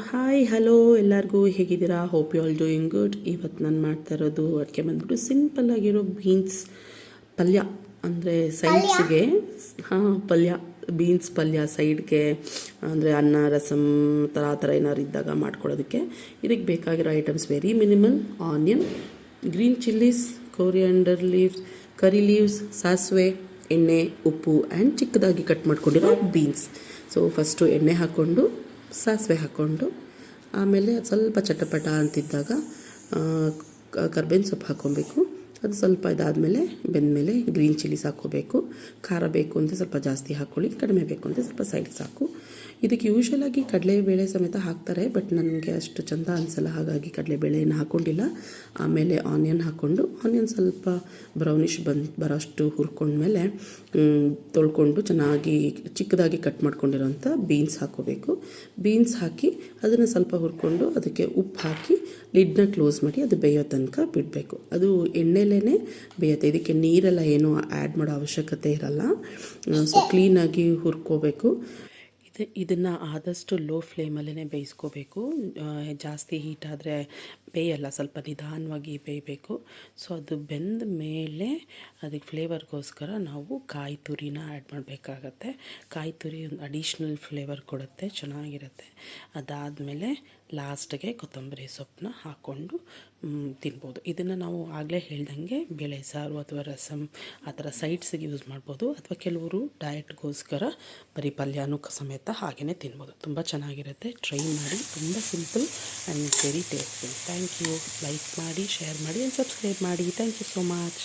Hi hello ಎಲ್ಲರಿಗೂ ಹೇಗಿದ್ದೀರಾ? Hope you all doing good. ಇವತ್ತು ನಾನು ಮಾಡ್ತಾ ಇರೋದು ಅಡುಗೆ ಬಂದ್ಬಿಟ್ಟು ಸಿಂಪಲ್ಲಾಗಿರೋ ಬೀನ್ಸ್ ಪಲ್ಯ, ಅಂದರೆ ಸೈಡ್ಸ್ಗೆ. ಪಲ್ಯ, ಬೀನ್ಸ್ ಪಲ್ಯ ಸೈಡ್ಗೆ, ಅಂದರೆ ಅನ್ನ ರಸಮ್ ಆ ಥರ ಏನಾದ್ರು ಇದ್ದಾಗ ಮಾಡ್ಕೊಳ್ಳೋದಕ್ಕೆ. ಇದಕ್ಕೆ ಬೇಕಾಗಿರೋ items very minimal: onion, green chillies, coriander leaves, ಕರಿ ಲೀವ್ಸ್, ಸಾಸಿವೆ, ಎಣ್ಣೆ, ಉಪ್ಪು ಆ್ಯಂಡ್ ಚಿಕ್ಕದಾಗಿ ಕಟ್ ಮಾಡ್ಕೊಂಡಿರೋ ಬೀನ್ಸ್. ಸೊ ಫಸ್ಟು ಎಣ್ಣೆ ಹಾಕ್ಕೊಂಡು ಸಾಸಿವೆ ಹಾಕ್ಕೊಂಡು, ಆಮೇಲೆ ಸ್ವಲ್ಪ ಚಟಪಟ ಅಂತಿದ್ದಾಗ ಕರ್ಬೇವಿನ ಸೊಪ್ಪು ಹಾಕ್ಕೊಬೇಕು. ಅದು ಸ್ವಲ್ಪ ಇದಾದಮೇಲೆ ಬೆಂದಮೇಲೆ ಗ್ರೀನ್ ಚಿಲ್ಲೀಸ್ ಹಾಕ್ಕೋಬೇಕು. ಖಾರ ಬೇಕು ಅಂದರೆ ಸ್ವಲ್ಪ ಜಾಸ್ತಿ ಹಾಕ್ಕೊಳ್ಳಿ, ಕಡಿಮೆ ಬೇಕು ಅಂದರೆ ಸ್ವಲ್ಪ ಸೈಡ್ ಸಾಕು. ಇದಕ್ಕೆ ಯೂಶ್ವಲಾಗಿ ಕಡಲೆಬೇಳೆ ಸಮೇತ ಹಾಕ್ತಾರೆ, ಬಟ್ ನನಗೆ ಅಷ್ಟು ಚೆಂದ ಅನಿಸಲ್ಲ, ಹಾಗಾಗಿ ಕಡಲೆಬೇಳೆಯನ್ನು ಹಾಕ್ಕೊಂಡಿಲ್ಲ. ಆಮೇಲೆ ಆನಿಯನ್ ಹಾಕ್ಕೊಂಡು, ಆನಿಯನ್ ಸ್ವಲ್ಪ ಬ್ರೌನಿಷ್ ಬರೋಷ್ಟು ಹುರ್ಕೊಂಡ್ಮೇಲೆ ತೊಳ್ಕೊಂಡು ಚೆನ್ನಾಗಿ ಚಿಕ್ಕದಾಗಿ ಕಟ್ ಮಾಡ್ಕೊಂಡಿರೋಂಥ ಬೀನ್ಸ್ ಹಾಕ್ಕೋಬೇಕು. ಬೀನ್ಸ್ ಹಾಕಿ ಅದನ್ನು ಸ್ವಲ್ಪ ಹುರ್ಕೊಂಡು ಅದಕ್ಕೆ ಉಪ್ಪು ಹಾಕಿ ಲಿಡ್ನ ಕ್ಲೋಸ್ ಮಾಡಿ ಅದು ಬೇಯೋ ತನಕ ಬಿಡಬೇಕು. ಅದು ಎಣ್ಣೆಲೇ ಬೇಯುತ್ತೆ, ಇದಕ್ಕೆ ನೀರೆಲ್ಲ ಏನೂ ಆ್ಯಡ್ ಮಾಡೋ ಅವಶ್ಯಕತೆ ಇರಲ್ಲ. ಸೊ ಕ್ಲೀನಾಗಿ ಹುರ್ಕೋಬೇಕು. ಇದನ್ನು ಆದಷ್ಟು ಲೋ ಫ್ಲೇಮಲ್ಲೇ ಬೇಯಿಸ್ಕೋಬೇಕು. ಜಾಸ್ತಿ ಹೀಟ್ ಆದರೆ ಬೇಯಲ್ಲ, ಸ್ವಲ್ಪ ನಿಧಾನವಾಗಿ ಬೇಯಬೇಕು. ಸೊ ಅದು ಬೆಂದ ಮೇಲೆ ಅದಕ್ಕೆ ಫ್ಲೇವರ್ಗೋಸ್ಕರ ನಾವು ಕಾಯಿ ತುರಿನ ಆ್ಯಡ್ ಮಾಡಬೇಕಾಗತ್ತೆ. ಕಾಯಿ ತುರಿ ಒಂದು ಅಡಿಷ್ನಲ್ ಫ್ಲೇವರ್ ಕೊಡುತ್ತೆ, ಚೆನ್ನಾಗಿರುತ್ತೆ. ಅದಾದಮೇಲೆ ಲಾಸ್ಟಿಗೆ ಕೊತ್ತಂಬರಿ ಸೊಪ್ಪನ್ನ ಹಾಕ್ಕೊಂಡು ತಿನ್ಬೋದು. ಇದನ್ನು ನಾವು ಆಗಲೇ ಹೇಳ್ದಂಗೆ ಬೇಳೆ ಸಾರು ಅಥವಾ ರಸಮ್ ಆ ಥರ ಸೈಡ್ಸಿಗೆ ಯೂಸ್ ಮಾಡ್ಬೋದು, ಅಥವಾ ಕೆಲವರು ಡಯಟ್ಗೋಸ್ಕರ ಬರೀ ಪಲ್ಯನೂ ಸಮೇತ ಹಾಗೆಯೇ ತಿನ್ಬೋದು. ತುಂಬ ಚೆನ್ನಾಗಿರುತ್ತೆ, ಟ್ರೈ ಮಾಡಿ. ತುಂಬ simple and very tasty. Thank you. Like ಮಾಡಿ, ಶೇರ್ ಮಾಡಿ ಆ್ಯಂಡ್ ಸಬ್ಸ್ಕ್ರೈಬ್ ಮಾಡಿ. Thank you so much.